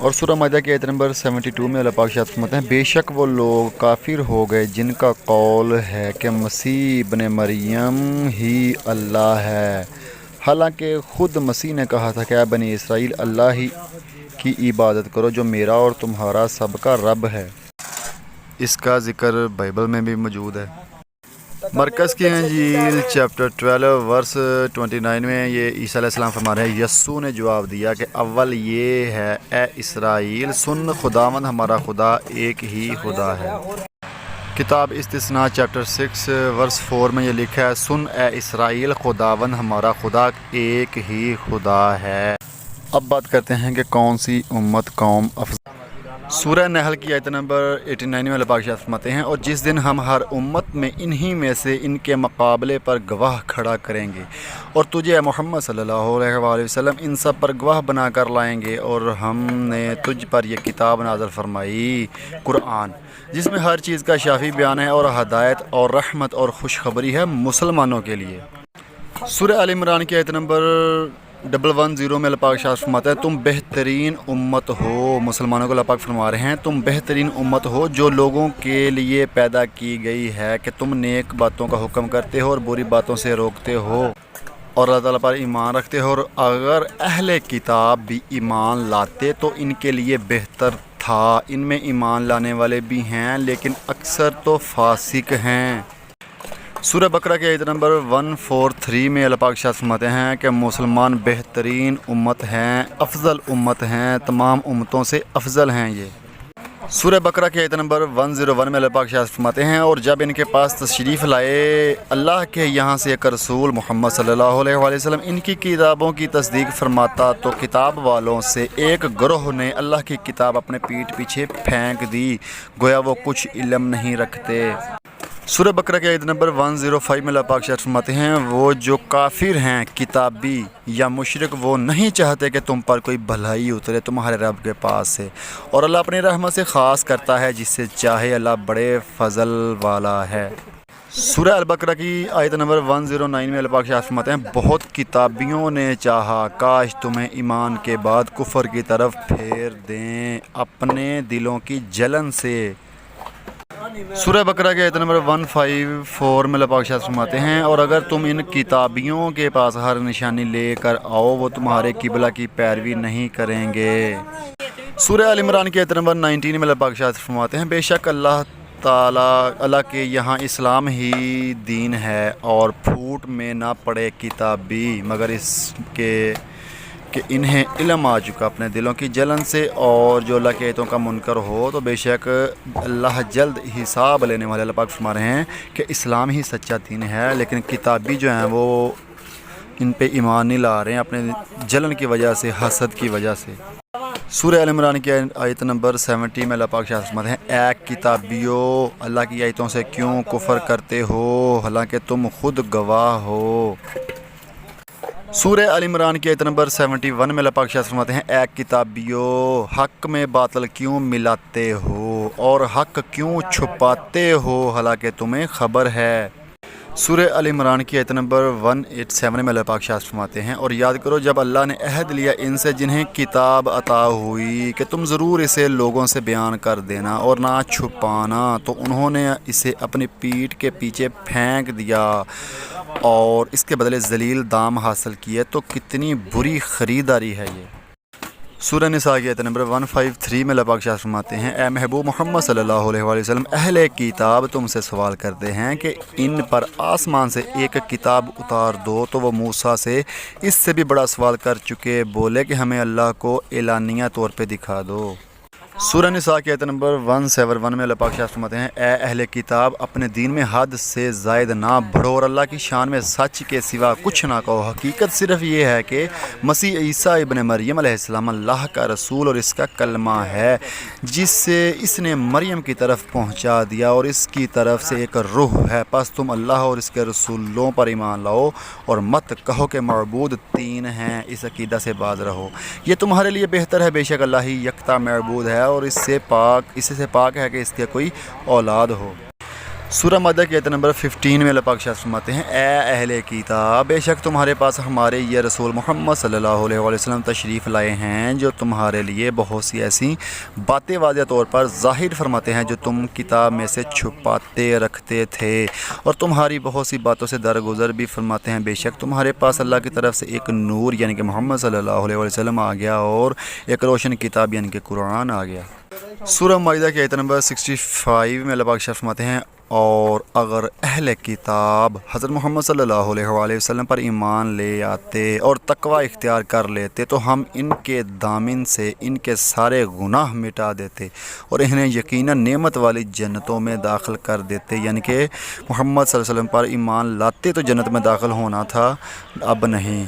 اور سورہ مائدہ کی آیت نمبر 72 میں اللہ پاک ارشاد فرماتے ہیں بے شک وہ لوگ کافر ہو گئے جن کا قول ہے کہ مسیح ابن مریم ہی اللہ ہے، حالانکہ خود مسیح نے کہا تھا کہ اے بنی اسرائیل اللہ ہی کی عبادت کرو جو میرا اور تمہارا سب کا رب ہے۔ اس کا ذکر بائبل میں بھی موجود ہے۔ مرکز کی انجیل چیپٹر 12 ورس 29 میں یہ عیسیٰ علیہ السلام فرما رہے ہیں یسوع نے جواب دیا کہ اول یہ ہے اے اسرائیل سن، خداوند ہمارا خدا ایک ہی خدا ہے۔ کتاب استثناء چیپٹر 6 ورس 4 میں یہ لکھا ہے سن اے اسرائیل خداوند ہمارا خدا ایک ہی خدا ہے۔ اب بات کرتے ہیں کہ کون سی امت قوم افضل۔ سورہ نحل کی آیت نمبر 89 میں اللہ پاک ارشاد فرماتے ہیں اور جس دن ہم ہر امت میں انہی میں سے ان کے مقابلے پر گواہ کھڑا کریں گے اور تجھے اے محمد صلی اللہ علیہ وآلہ وسلم ان سب پر گواہ بنا کر لائیں گے، اور ہم نے تجھ پر یہ کتاب نازل فرمائی قرآن جس میں ہر چیز کا شافی بیان ہے اور ہدایت اور رحمت اور خوشخبری ہے مسلمانوں کے لیے۔ سورہ آل عمران کی آیت نمبر 110 میں اللہ پاک ارشاد فرماتا ہے تم بہترین امت ہو، مسلمانوں کو اللہ پاک فرما رہے ہیں تم بہترین امت ہو جو لوگوں کے لیے پیدا کی گئی ہے کہ تم نیک باتوں کا حکم کرتے ہو اور بری باتوں سے روکتے ہو اور اللہ تعالیٰ پر ایمان رکھتے ہو، اور اگر اہل کتاب بھی ایمان لاتے تو ان کے لیے بہتر تھا، ان میں ایمان لانے والے بھی ہیں لیکن اکثر تو فاسق ہیں۔ سورہ بقرہ کے آیت نمبر 143 میں اللہ پاک ارشاد فرماتے ہیں کہ مسلمان بہترین امت ہیں، افضل امت ہیں، تمام امتوں سے افضل ہیں یہ۔ سورہ بقرہ کے آیت نمبر 101 میں اللہ پاک ارشاد فرماتے ہیں اور جب ان کے پاس تشریف لائے اللہ کے یہاں سے ایک رسول محمد صلی اللہ علیہ وآلہ وسلم ان کی کتابوں کی تصدیق فرماتا تو کتاب والوں سے ایک گروہ نے اللہ کی کتاب اپنے پیٹھ پیچھے پھینک دی گویا وہ کچھ علم نہیں رکھتے۔ سورہ بقرہ کے آیت نمبر 105 میں اللہ پاک ارشاد فرماتے ہیں وہ جو کافر ہیں کتابی یا مشرک وہ نہیں چاہتے کہ تم پر کوئی بھلائی اترے تمہارے رب کے پاس سے، اور اللہ اپنی رحمت سے خاص کرتا ہے جس سے چاہے، اللہ بڑے فضل والا ہے۔ سورہ البقرہ کی آیت نمبر 109 میں اللہ پاک ارشاد فرماتے ہیں بہت کتابیوں نے چاہا کاش تمہیں ایمان کے بعد کفر کی طرف پھیر دیں اپنے دلوں کی جلن سے۔ سورہ بقرہ کے آیت نمبر 154 میں اللہ پاک ارشاد فرماتے ہیں اور اگر تم ان کتابیوں کے پاس ہر نشانی لے کر آؤ وہ تمہارے قبلہ کی پیروی نہیں کریں گے۔ سورہ آل عمران کی آیت نمبر 19 میں اللہ پاک ارشاد فرماتے ہیں بے شک اللہ کے یہاں اسلام ہی دین ہے اور پھوٹ میں نہ پڑے کتابی مگر اس کے کہ انہیں علم آ چکا اپنے دلوں کی جلن سے، اور جو اللہ کے آیتوں کا منکر ہو تو بے شک اللہ جلد حساب لینے والے۔ اللہ پاک فرما رہے ہیں کہ اسلام ہی سچا دین ہے لیکن کتابی جو ہیں وہ ان پہ ایمان نہیں لا رہے ہیں اپنے جلن کی وجہ سے، حسد کی وجہ سے۔ سورہ ال عمران کی آیت نمبر 70 میں اللہ پاک فرماتے ہیں اے کتابیو اللہ کی آیتوں سے کیوں کفر کرتے ہو حالانکہ تم خود گواہ ہو۔ سورہ ال عمران کی آیت نمبر 71 میں اللہ پاک فرماتے ہیں اے کتابیو حق میں باطل کیوں ملاتے ہو اور حق کیوں چھپاتے ہو حالانکہ تمہیں خبر ہے۔ سورہ ال عمران کی آیت نمبر 187 میں اللہ پاک فرماتے ہیں اور یاد کرو جب اللہ نے عہد لیا ان سے جنہیں کتاب عطا ہوئی کہ تم ضرور اسے لوگوں سے بیان کر دینا اور نہ چھپانا، تو انہوں نے اسے اپنی پیٹھ کے پیچھے پھینک دیا اور اس کے بدلے ذلیل دام حاصل کیے، تو کتنی بری خریداری ہے یہ۔ سورہ نساء کی آیت نمبر 153 میں اللہ پاک فرماتے ہیں اے محبوب محمد صلی اللہ علیہ وآلہ وسلم اہل کتاب تم سے سوال کرتے ہیں کہ ان پر آسمان سے ایک کتاب اتار دو، تو وہ موسیٰ سے اس سے بھی بڑا سوال کر چکے، بولے کہ ہمیں اللہ کو اعلانیہ طور پہ دکھا دو۔ سورہ نساء کی آیت نمبر 171 میں اللہ پاک فرماتے ہیں اے اہل کتاب اپنے دین میں حد سے زائد نہ بڑھو اور اللہ کی شان میں سچ کے سوا کچھ نہ کہو، حقیقت صرف یہ ہے کہ مسیح عیسیٰ ابن مریم علیہ السلام اللہ کا رسول اور اس کا کلمہ ہے جس سے اس نے مریم کی طرف پہنچا دیا اور اس کی طرف سے ایک روح ہے، پس تم اللہ اور اس کے رسولوں پر ایمان لاؤ اور مت کہو کہ معبود تین ہیں، اس عقیدہ سے باز رہو، یہ تمہارے لیے بہتر ہے، بے شک اللہ ہی یکتا معبود ہے اور اس سے پاک ہے کہ اس کے کوئی اولاد ہو۔ سورہ مائدہ کی آیت نمبر 15 میں اللہ پاک ارشاد فرماتے ہیں، اے اہل کتاب، بے شک تمہارے پاس ہمارے یہ رسول محمد صلی اللہ علیہ وآلہ وسلم تشریف لائے ہیں جو تمہارے لیے بہت سی ایسی باتیں واضح طور پر ظاہر فرماتے ہیں جو تم کتاب میں سے چھپاتے رکھتے تھے، اور تمہاری بہت سی باتوں سے درگزر بھی فرماتے ہیں۔ بے شک تمہارے پاس اللہ کی طرف سے ایک نور یعنی کہ محمد صلی اللہ علیہ وآلہ وسلم آ گیا اور ایک روشن کتاب یعنی کہ قرآن آ گیا۔ سورہ مائدہ کی آیت نمبر 65 میں اللہ پاک ارشاد فرماتے ہیں، اور اگر اہل کتاب حضرت محمد صلی اللہ علیہ وآلہ وسلم پر ایمان لے آتے اور تقوی اختیار کر لیتے تو ہم ان کے دامن سے ان کے سارے گناہ مٹا دیتے اور انہیں یقیناً نعمت والی جنتوں میں داخل کر دیتے، یعنی کہ محمد صلی اللہ علیہ وسلم پر ایمان لاتے تو جنت میں داخل ہونا تھا، اب نہیں۔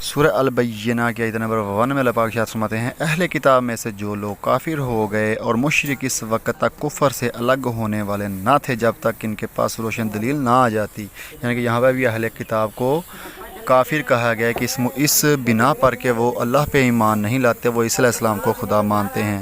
سورہ البینہ کی آیت نمبر 1 میں اللہ پاک ارشاد فرماتے ہیں، اہل کتاب میں سے جو لوگ کافر ہو گئے اور مشرک اس وقت تک کفر سے الگ ہونے والے نہ تھے جب تک ان کے پاس روشن دلیل نہ آ جاتی، یعنی کہ یہاں پہ بھی اہل کتاب کو کافر کہا گیا ہے کہ اس بنا پر کہ وہ اللہ پہ ایمان نہیں لاتے، وہ عیسی علیہ السلام کو خدا مانتے ہیں۔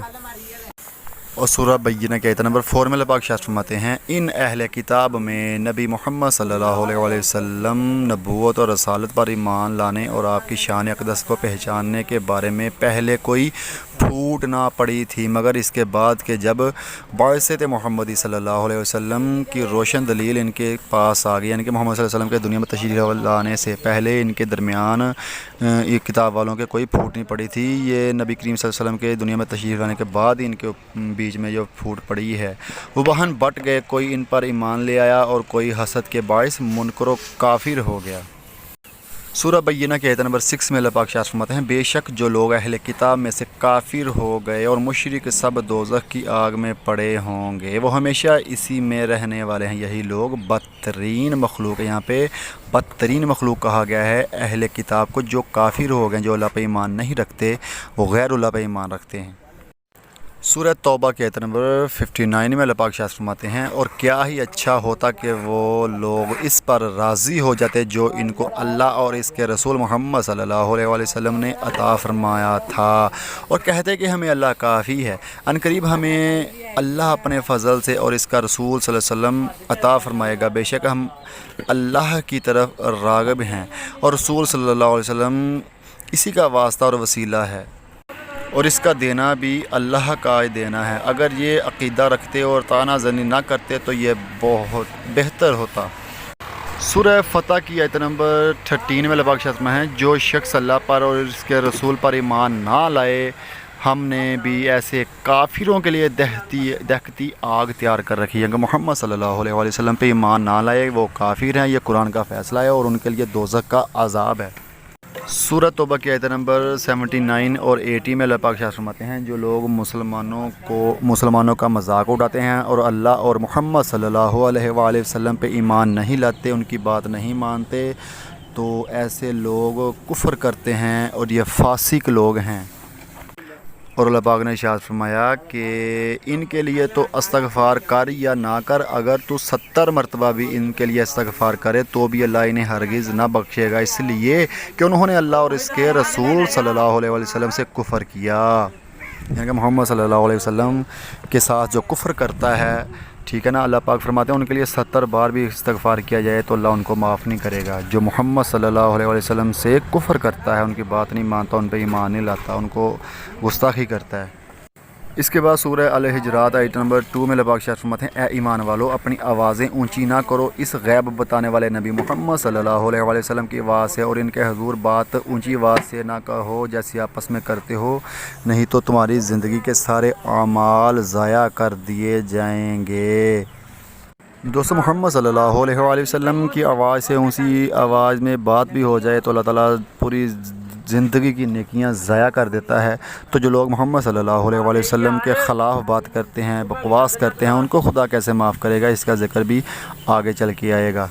اور سورہ بینہ کی آیت نمبر 4 میں اللہ پاک ارشاد فرماتے ہیں، ان اہل کتاب میں نبی محمد صلی اللہ علیہ وآلہ وسلم نبوت اور رسالت پر ایمان لانے اور آپ کی شان اقدس کو پہچاننے کے بارے میں پہلے کوئی پھوٹ نہ پڑی تھی، مگر اس کے بعد کہ جب بعثت محمدی صلی اللہ علیہ وسلم کی روشن دلیل ان کے پاس آ گئی، یعنی کہ محمد صلی اللہ علیہ وسلم کے دنیا میں تشریف لانے سے پہلے ان کے درمیان یہ کتاب والوں کے کوئی پھوٹ نہیں پڑی تھی۔ یہ نبی کریم صلی اللہ علیہ وسلم کے دنیا میں تشریف لانے کے بعد ان کے بیچ میں جو پھوٹ پڑی ہے، وہ بہن بٹ گئے، کوئی ان پر ایمان لے آیا اور کوئی حسد کے باعث منکر و کافر ہو گیا۔ سورہ بینہ کی آیت نمبر 6 میں اللہ پاک ارشاد فرماتے ہیں، بے شک جو لوگ اہل کتاب میں سے کافر ہو گئے اور مشرک سب دوزخ کی آگ میں پڑے ہوں گے، وہ ہمیشہ اسی میں رہنے والے ہیں۔ یہی لوگ بدترین مخلوق، یہاں پہ بدترین مخلوق کہا گیا ہے اہل کتاب کو، جو کافر ہو گئے، جو اللہ پہ ایمان نہیں رکھتے، وہ غیر اللہ پہ ایمان رکھتے ہیں۔ سورہ توبہ کی آیت نمبر 59 میں اللہ پاک ارشاد فرماتے ہیں، اور کیا ہی اچھا ہوتا کہ وہ لوگ اس پر راضی ہو جاتے جو ان کو اللہ اور اس کے رسول محمد صلی اللہ علیہ وآلہ وسلم نے عطا فرمایا تھا، اور کہتے کہ ہمیں اللہ کافی ہے، ان قریب ہمیں اللہ اپنے فضل سے اور اس کا رسول صلی اللہ علیہ وسلم عطا فرمائے گا۔ بے شک ہم اللہ کی طرف راغب ہیں اور رسول صلی اللہ علیہ وسلم اسی کا واسطہ اور وسیلہ ہے، اور اس کا دینا بھی اللہ کا دینا ہے۔ اگر یہ عقیدہ رکھتے اور طعنہ زنی نہ کرتے تو یہ بہت بہتر ہوتا۔ سورہ فتح کی آیت نمبر 13 میں اللہ پاک ارشاد فرماتے ہیں، جو شخص اللہ پر اور اس کے رسول پر ایمان نہ لائے، ہم نے بھی ایسے کافروں کے لیے دہکتی آگ تیار کر رکھی ہے۔ اگر محمد صلی اللہ علیہ وآلہ وسلم پہ ایمان نہ لائے وہ کافر ہیں، یہ قرآن کا فیصلہ ہے اور ان کے لیے دوزخ کا عذاب ہے۔ سورہ توبہ کی آیت نمبر 79 اور 80 میں اللہ پاک ارشاد فرماتے ہیں، جو لوگ مسلمانوں کا مذاق اڑاتے ہیں اور اللہ اور محمد صلی اللہ علیہ وآلہ وسلم پہ ایمان نہیں لاتے، ان کی بات نہیں مانتے، تو ایسے لوگ کفر کرتے ہیں اور یہ فاسق لوگ ہیں۔ اور اللہ پاک نے ارشاد فرمایا کہ ان کے لیے تو استغفار کر یا نہ کر، اگر تو 70 مرتبہ بھی ان کے لیے استغفار کرے تو بھی اللہ انہیں ہرگز نہ بخشے گا، اس لیے کہ انہوں نے اللہ اور اس کے رسول صلی اللہ علیہ وآلہ وسلم سے کفر کیا، یعنی کہ محمد صلی اللہ علیہ وسلم کے ساتھ جو کفر کرتا ہے، ٹھیک ہے نا، اللہ پاک فرماتے ہیں ان کے لیے 70 بار بھی استغفار کیا جائے تو اللہ ان کو معاف نہیں کرے گا۔ جو محمد صلی اللہ علیہ وآلہ وسلم سے کفر کرتا ہے، ان کی بات نہیں مانتا، ان پہ ایمان نہیں لاتا، ان کو گستاخی کرتا ہے۔ اس کے بعد سورہ الحجرات آیت نمبر 2 میں اللہ پاک ارشاد فرماتے ہیں، اے ایمان والو، اپنی آوازیں اونچی نہ کرو اس غیب بتانے والے نبی محمد صلی اللہ علیہ وآلہ وسلم کی آواز سے، اور ان کے حضور بات اونچی آواز سے نہ کہو جیسی آپس میں کرتے ہو، نہیں تو تمہاری زندگی کے سارے اعمال ضائع کر دیے جائیں گے۔ دوستو، محمد صلی اللہ علیہ وآلہ وسلم کی آواز سے اونچی آواز میں بات بھی ہو جائے تو اللہ تعالیٰ پوری زندگی کی نیکیاں ضائع کر دیتا ہے۔ تو جو لوگ محمد صلی اللہ علیہ وآلہ وسلم کے خلاف بات کرتے ہیں، بکواس کرتے ہیں، ان کو خدا کیسے معاف کرے گا، اس کا ذکر بھی آگے چل کے آئے گا۔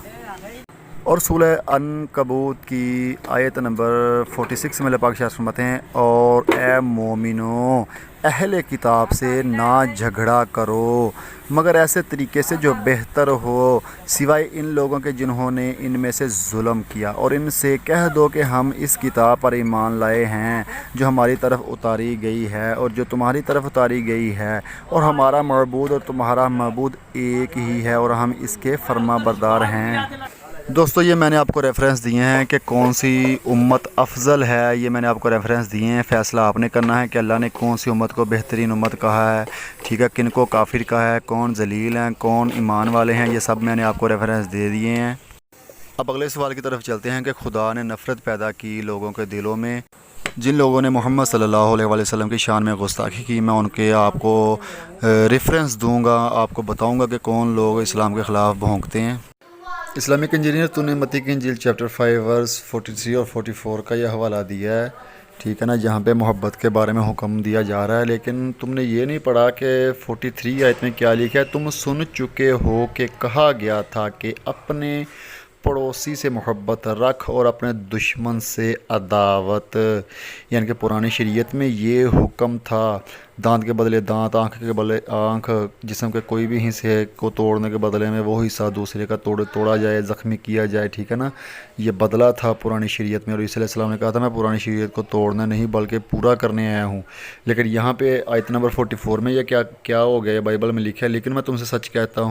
اور سورہ عنکبوت کی آیت نمبر 46 میں اللہ پاک ارشاد فرماتے ہیں، اور اے مومنو اہل کتاب سے نہ جھگڑا کرو مگر ایسے طریقے سے جو بہتر ہو، سوائے ان لوگوں کے جنہوں نے ان میں سے ظلم کیا، اور ان سے کہہ دو کہ ہم اس کتاب پر ایمان لائے ہیں جو ہماری طرف اتاری گئی ہے اور جو تمہاری طرف اتاری گئی ہے، اور ہمارا معبود اور تمہارا معبود ایک ہی ہے اور ہم اس کے فرما بردار ہیں۔ دوستو یہ میں نے آپ کو ریفرنس دیے ہیں کہ کون سی امت افضل ہے، یہ میں نے آپ کو ریفرنس دیے ہیں، فیصلہ آپ نے کرنا ہے کہ اللہ نے کون سی امت کو بہترین امت کہا ہے، ٹھیک ہے، کن کو کافر کہا ہے، کون ذلیل ہیں، کون ایمان والے ہیں، یہ سب میں نے آپ کو ریفرنس دے دیے ہیں۔ اب اگلے سوال کی طرف چلتے ہیں کہ خدا نے نفرت پیدا کی لوگوں کے دلوں میں جن لوگوں نے محمد صلی اللہ علیہ وآلہ وسلم کی شان میں گستاخی کی، میں ان کے آپ کو ریفرنس دوں گا، آپ کو بتاؤں گا کہ کون لوگ اسلام کے خلاف بھونکتے ہیں۔ اسلامک انجینئر تو نے متی کی انجیل چیپٹر 5 ورس 43 اور 44 کا یہ حوالہ دیا ہے، ٹھیک ہے نا، جہاں پہ محبت کے بارے میں حکم دیا جا رہا ہے، لیکن تم نے یہ نہیں پڑھا کہ 43 آیت میں کیا لکھا ہے، تم سن چکے ہو کہ کہا گیا تھا کہ اپنے پڑوسی سے محبت رکھ اور اپنے دشمن سے عداوت، یعنی کہ پرانی شریعت میں یہ حکم تھا، دانت کے بدلے دانت، آنکھ کے بدلے آنکھ، جسم کے کوئی بھی حصے کو توڑنے کے بدلے میں وہ حصہ دوسرے کا توڑا جائے، زخمی کیا جائے، ٹھیک ہے نا، یہ بدلہ تھا پرانی شریعت میں، اور عیسی علیہ السلام نے کہا تھا میں پرانی شریعت کو توڑنا نہیں بلکہ پورا کرنے آیا ہوں، لیکن یہاں پہ آیت نمبر 44 میں یہ کیا ہو گیا، بائبل میں لکھا ہے، لیکن میں تم سے کہتا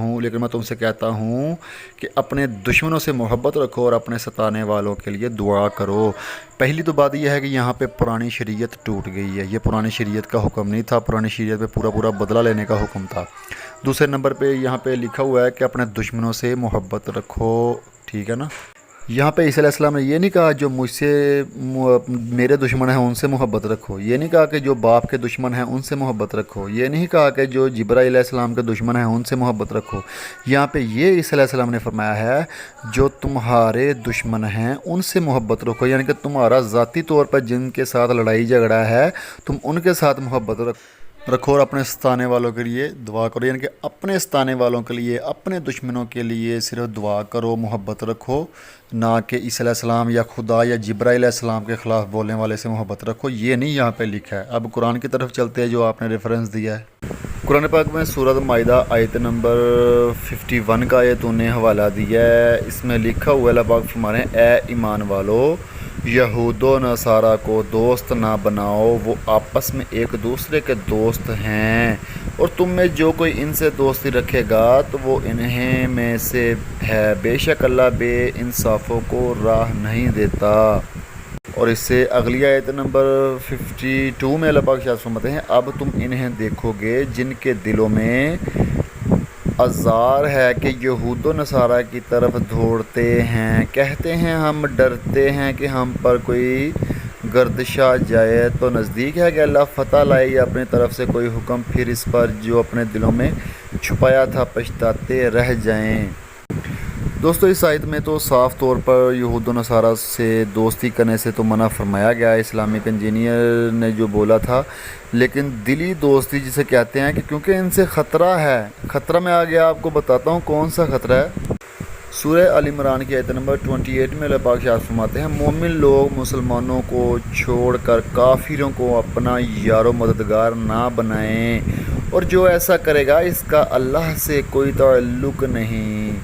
ہوں کہ اپنے دشمنوں سے محبت رکھو اور اپنے ستانے والوں کے لیے دعا کرو۔ پہلی تو بات یہ ہے کہ یہاں پہ پرانی شریعت ٹوٹ گئی ہے، یہ پرانی شریعت کا حکم نہیں تھا، پرانی شریعت پہ پورا بدلہ لینے کا حکم تھا۔ دوسرے نمبر پہ یہاں پہ لکھا ہوا ہے کہ اپنے دشمنوں سے محبت رکھو، ٹھیک ہے نا، یہاں پہ عیسی علیہ السلام نے یہ نہیں کہا جو مجھ سے میرے دشمن ہیں ان سے محبت رکھو، یہ نہیں کہا کہ جو باپ کے دشمن ہیں ان سے محبت رکھو، یہ نہیں کہا کہ جو جبرائیل علیہ السلام کے دشمن ہیں ان سے محبت رکھو، یہاں پہ یہ عیسی علیہ السلام نے فرمایا ہے جو تمہارے دشمن ہیں ان سے محبت رکھو، یعنی کہ تمہارا ذاتی طور پر جن کے ساتھ لڑائی جھگڑا ہے تم ان کے ساتھ محبت رکھو اور اپنے ستانے والوں کے لیے دعا کرو، یعنی کہ اپنے ستانے والوں کے لیے، اپنے دشمنوں کے لیے صرف دعا کرو، محبت رکھو، نہ کہ عیسی علیہ السلام یا خدا یا جبرائیل علیہ السلام کے خلاف بولنے والے سے محبت رکھو، یہ نہیں یہاں پہ لکھا ہے۔ اب قرآن کی طرف چلتے ہیں جو آپ نے ریفرنس دیا ہے، قرآن پاک میں سورۃ مائدہ آیت نمبر 51 کا آیت نے حوالہ دیا ہے، اس میں لکھا ہوا ہے، اللہ پاک فرما رہے ہیں، اے ایمان والو یہود و نصارہ کو دوست نہ بناؤ، وہ آپس میں ایک دوسرے کے دوست ہیں، اور تم میں جو کوئی ان سے دوستی رکھے گا تو وہ انہیں میں سے ہے، بے شک اللہ بے انصافوں کو راہ نہیں دیتا۔ اور اس سے اگلی آیت نمبر 52 میں اللہ پاک ارشاد فرماتے ہیں، اب تم انہیں دیکھو گے جن کے دلوں میں آزار ہے کہ یہود و نصارہ کی طرف دوڑتے ہیں، کہتے ہیں ہم ڈرتے ہیں کہ ہم پر کوئی گردش آ جائے، تو نزدیک ہے کہ اللہ فتح لائے یا اپنی طرف سے کوئی حکم، پھر اس پر جو اپنے دلوں میں چھپایا تھا پچھتاتے رہ جائیں۔ دوستو اس آیت میں تو صاف طور پر یہود و نصارہ سے دوستی کرنے سے تو منع فرمایا گیا ہے، اسلامک انجینئر نے جو بولا تھا، لیکن دلی دوستی جسے کہتے ہیں کہ کیونکہ ان سے خطرہ ہے، خطرہ میں آ گیا، آپ کو بتاتا ہوں کون سا خطرہ ہے۔ سورہ آل عمران کی آیت نمبر 28 میں اللہ پاک ارشاد فرماتے ہیں، مومن لوگ مسلمانوں کو چھوڑ کر کافروں کو اپنا یار و مددگار نہ بنائیں، اور جو ایسا کرے گا اس کا اللہ سے کوئی تعلق نہیں،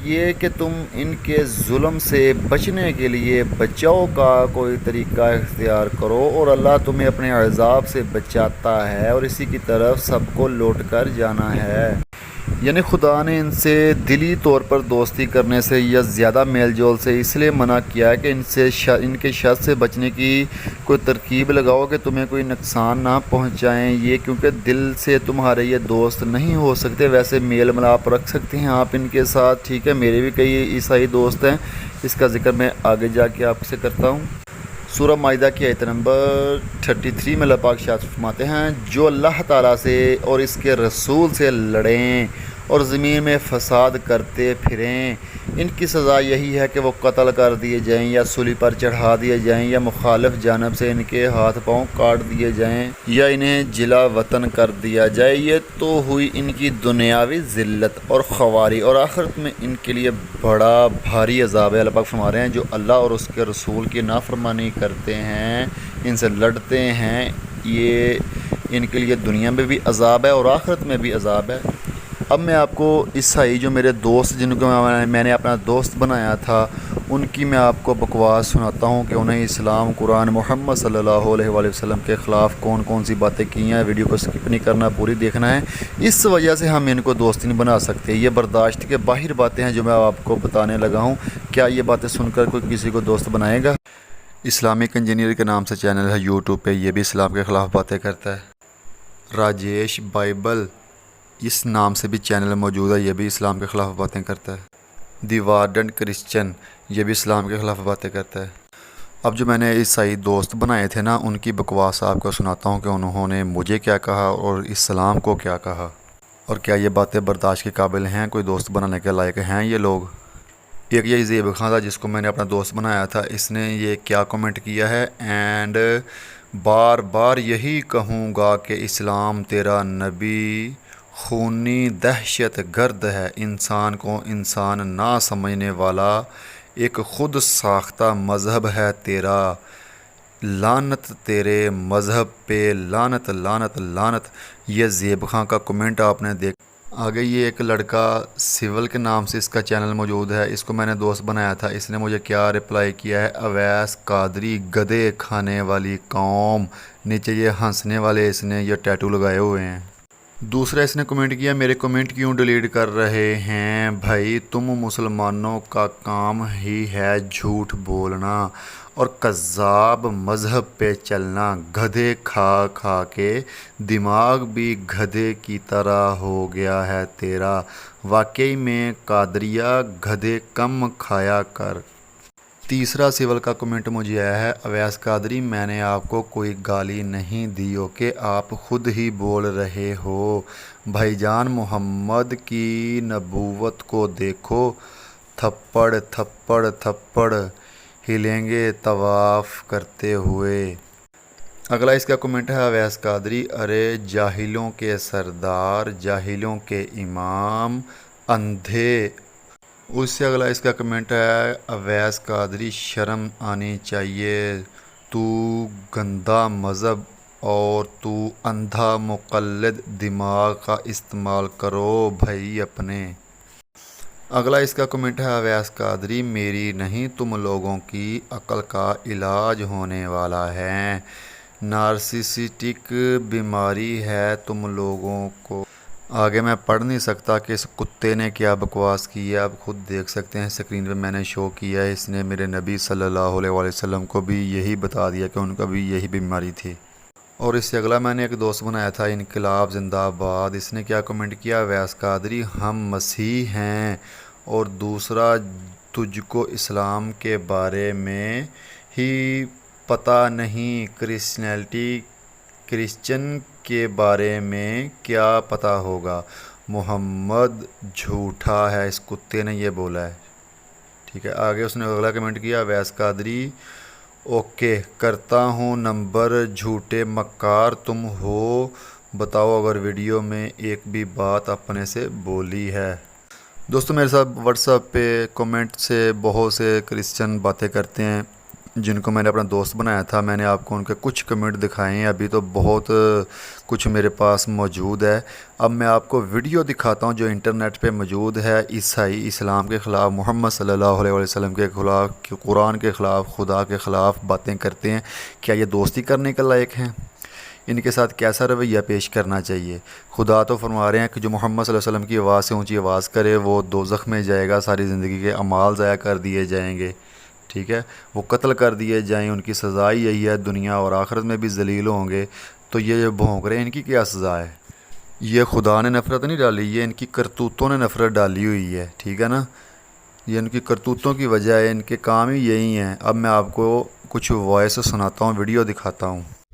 یہ کہ تم ان کے ظلم سے بچنے کے لیے بچاؤ کا کوئی طریقہ اختیار کرو، اور اللہ تمہیں اپنے عذاب سے بچاتا ہے اور اسی کی طرف سب کو لوٹ کر جانا ہے۔ یعنی خدا نے ان سے دلی طور پر دوستی کرنے سے یا زیادہ میل جول سے اس لیے منع کیا ہے کہ ان کے شر سے بچنے کی کوئی ترکیب لگاؤ کہ تمہیں کوئی نقصان نہ پہنچائیں، یہ کیونکہ دل سے تمہارے یہ دوست نہیں ہو سکتے، ویسے میل ملاپ رکھ سکتے ہیں آپ ان کے ساتھ، ٹھیک ہے، میرے بھی کئی عیسائی دوست ہیں، اس کا ذکر میں آگے جا کے آپ سے کرتا ہوں۔ سورہ مائدہ کی آیت نمبر 33 میں اللہ پاک ارشاد فرماتے ہیں، جو اللہ تعالیٰ سے اور اس کے رسول سے لڑیں اور زمین میں فساد کرتے پھریں۔ ان کی سزا یہی ہے کہ وہ قتل کر دیے جائیں یا سولی پر چڑھا دیے جائیں یا مخالف جانب سے ان کے ہاتھ پاؤں کاٹ دیے جائیں یا انہیں جلا وطن کر دیا جائے۔ یہ تو ہوئی ان کی دنیاوی ذلت اور خواری، اور آخرت میں ان کے لیے بڑا بھاری عذاب ہے۔ اللہ پاک فرما رہے ہیں جو اللہ اور اس کے رسول کی نافرمانی کرتے ہیں، ان سے لڑتے ہیں، یہ ان کے لیے دنیا میں بھی عذاب ہے اور آخرت میں بھی عذاب ہے۔ اب میں آپ کو عیسائی جو میرے دوست جن کو میں نے اپنا دوست بنایا تھا ان کی میں آپ کو بکواس سناتا ہوں کہ انہیں اسلام، قرآن، محمد صلی اللہ علیہ وآلہ وسلم کے خلاف کون کون سی باتیں کی ہیں۔ ویڈیو کو سکپ نہیں کرنا، پوری دیکھنا ہے۔ اس وجہ سے ہم ان کو دوست نہیں بنا سکتے، یہ برداشت کے باہر باتیں ہیں جو میں آپ کو بتانے لگا ہوں۔ کیا یہ باتیں سن کر کوئی کسی کو دوست بنائے گا؟ اسلامک انجینئر کے نام سے چینل ہے یوٹیوب پہ، یہ بھی اسلام کے خلاف باتیں کرتا ہے۔ راجیش بائبل اس نام سے بھی چینل موجود ہے، یہ بھی اسلام کے خلاف باتیں کرتا ہے۔ دی وارڈن کرسچن یہ بھی اسلام کے خلاف باتیں کرتا ہے۔ اب جو میں نے عیسائی دوست بنائے تھے نا، ان کی بکواس آپ کو سناتا ہوں کہ انہوں نے مجھے کیا کہا اور اسلام کو کیا کہا، اور کیا یہ باتیں برداشت کے قابل ہیں، کوئی دوست بنانے کے لائق ہیں یہ لوگ۔ ایک یہ زیب خان تھا جس کو میں نے اپنا دوست بنایا تھا، اس نے یہ کیا کمنٹ کیا ہے، اینڈ بار بار یہی کہوں گا کہ اسلام تیرا نبی خونی دہشت گرد ہے، انسان کو انسان نہ سمجھنے والا ایک خود ساختہ مذہب ہے تیرا، لعنت تیرے مذہب پہ، لعنت لعنت لعنت۔ یہ زیب خان کا کمنٹ آپ نے دیکھ۔ آگے یہ ایک لڑکا سول کے نام سے اس کا چینل موجود ہے، اس کو میں نے دوست بنایا تھا، اس نے مجھے کیا رپلائی کیا ہے، اویس قادری گدے کھانے والی قوم، نیچے یہ ہنسنے والے اس نے یہ ٹیٹو لگائے ہوئے ہیں۔ دوسرا اس نے کمنٹ کیا، میرے کمنٹ کیوں ڈیلیٹ کر رہے ہیں بھائی، تم مسلمانوں کا کام ہی ہے جھوٹ بولنا اور کذاب مذہب پہ چلنا، گدھے کھا کھا کے دماغ بھی گدھے کی طرح ہو گیا ہے تیرا، واقعی میں قادریہ گدھے کم کھایا کر۔ تیسرا سول کا کمنٹ مجھے آیا ہے، اویس قادری میں نے آپ کو کوئی گالی نہیں دی کہ آپ خود ہی بول رہے ہو، بھائی جان محمد کی نبوت کو دیکھو، تھپڑ تھپڑ تھپڑ ہلیں گے طواف کرتے ہوئے۔ اگلا اس کا کمنٹ ہے، اویس قادری ارے جاہلوں کے سردار، جاہلوں کے امام، اندھے۔ اس سے اگلا اس کا کمنٹ ہے، اویس قادری شرم آنی چاہیے، تو گندا مذہب اور تو اندھا مقلد، دماغ کا استعمال کرو بھائی اپنے۔ اگلا اس کا کمنٹ ہے، اویس قادری میری نہیں تم لوگوں کی عقل کا علاج ہونے والا ہے، نارسسٹک بیماری ہے تم لوگوں کو۔ آگے میں پڑھ نہیں سکتا کہ اس کتے نے کیا بکواس کی ہے، آپ خود دیکھ سکتے ہیں اسکرین پہ میں نے شو کیا ہے، اس نے میرے نبی صلی اللہ علیہ وآلہ وسلم کو بھی یہی بتا دیا کہ ان کا بھی یہی بیماری تھی۔ اور اس سے اگلا میں نے ایک دوست بنایا تھا انقلاب زندہ آباد، اس نے کیا کمنٹ کیا، اویس قادری ہم مسیح ہیں، اور دوسرا تجھ کو اسلام کے بارے میں ہی پتہ نہیں، کرسچن کے بارے میں کیا پتہ ہوگا، محمد جھوٹا ہے، اس کتے نے یہ بولا ہے۔ ٹھیک ہے، آگے اس نے اگلا کمنٹ کیا، اویس قادری اوکے کرتا ہوں نمبر، جھوٹے مکار تم ہو، بتاؤ اگر ویڈیو میں ایک بھی بات اپنے سے بولی ہے۔ دوستو میرے ساتھ واٹس ایپ پہ کومنٹ سے بہت سے کرسچن باتیں کرتے ہیں جن کو میں نے اپنا دوست بنایا تھا، میں نے آپ کو ان کے کچھ کمنٹ دکھائے ہیں، ابھی تو بہت کچھ میرے پاس موجود ہے۔ اب میں آپ کو ویڈیو دکھاتا ہوں جو انٹرنیٹ پہ موجود ہے، عیسائی اسلام کے خلاف، محمد صلی اللہ علیہ وسلم کے خلاف، قرآن کے خلاف، خدا کے خلاف باتیں کرتے ہیں، کیا یہ دوستی کرنے کے لائق ہیں؟ ان کے ساتھ کیسا رویہ پیش کرنا چاہیے؟ خدا تو فرما رہے ہیں کہ جو محمد صلی اللہ علیہ وسلم کی آواز سے اونچی آواز کرے وہ دوزخ میں جائے گا، ساری زندگی کے اعمال ضائع کر دیے جائیں گے، ٹھیک ہے، وہ قتل کر دیے جائیں، ان کی سزا یہی ہے، دنیا اور آخرت میں بھی ذلیل ہوں گے۔ تو یہ جو بھونک رہے ہیں ان کی کیا سزا ہے؟ یہ خدا نے نفرت نہیں ڈالی، یہ ان کی کرتوتوں نے نفرت ڈالی ہوئی ہے، ٹھیک ہے نا، یہ ان کی کرتوتوں کی وجہ ہے، ان کے کام ہی یہی ہیں۔ اب میں آپ کو کچھ وائس سناتا ہوں، ویڈیو دکھاتا ہوں۔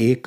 1